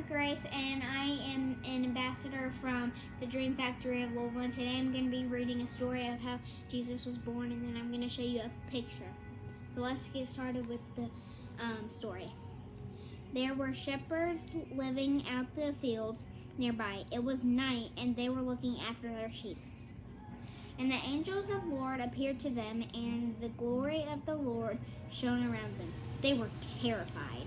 Grace, and I am an ambassador from the Dream Factory of Louisville. And today I'm going to be reading a story of how Jesus was born, and then I'm going to show you a picture. So let's get started with the story. There were shepherds living out the fields nearby. It was night, and they were looking after their sheep. And the angels of the Lord appeared to them, and the glory of the Lord shone around them. They were terrified.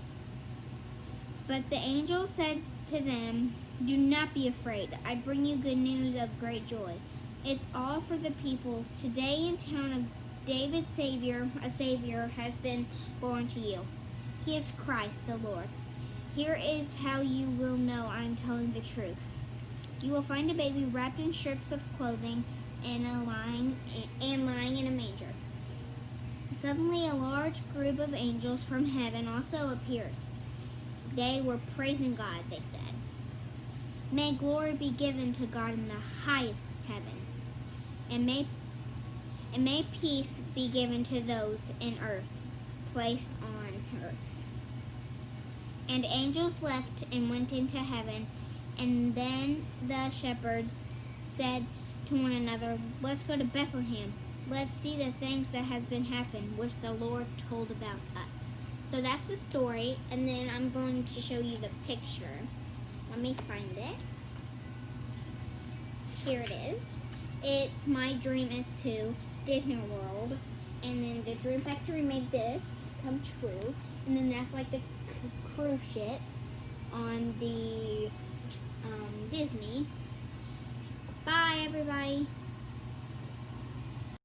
But the angel said to them, "Do not be afraid. I bring you good news of great joy. It's all for the people. Today in town of David, a Savior has been born to you. He is Christ the Lord. Here is how you will know I am telling the truth. You will find a baby wrapped in strips of clothing and lying in a manger." Suddenly a large group of angels from heaven also appeared. They were praising God, they said. "May glory be given to God in the highest heaven, and may peace be given to those in earth, placed on earth." And angels left and went into heaven, and then the shepherds said to one another, "Let's go to Bethlehem. Let's see the things that has been happened, which the Lord told about us." So that's the story, and then I'm going to show you the picture. Let me find it. Here it is. It's My Dream Is to Disney World, and then the Dream Factory made this come true, and then that's like the cruise ship on the Disney. Bye, everybody.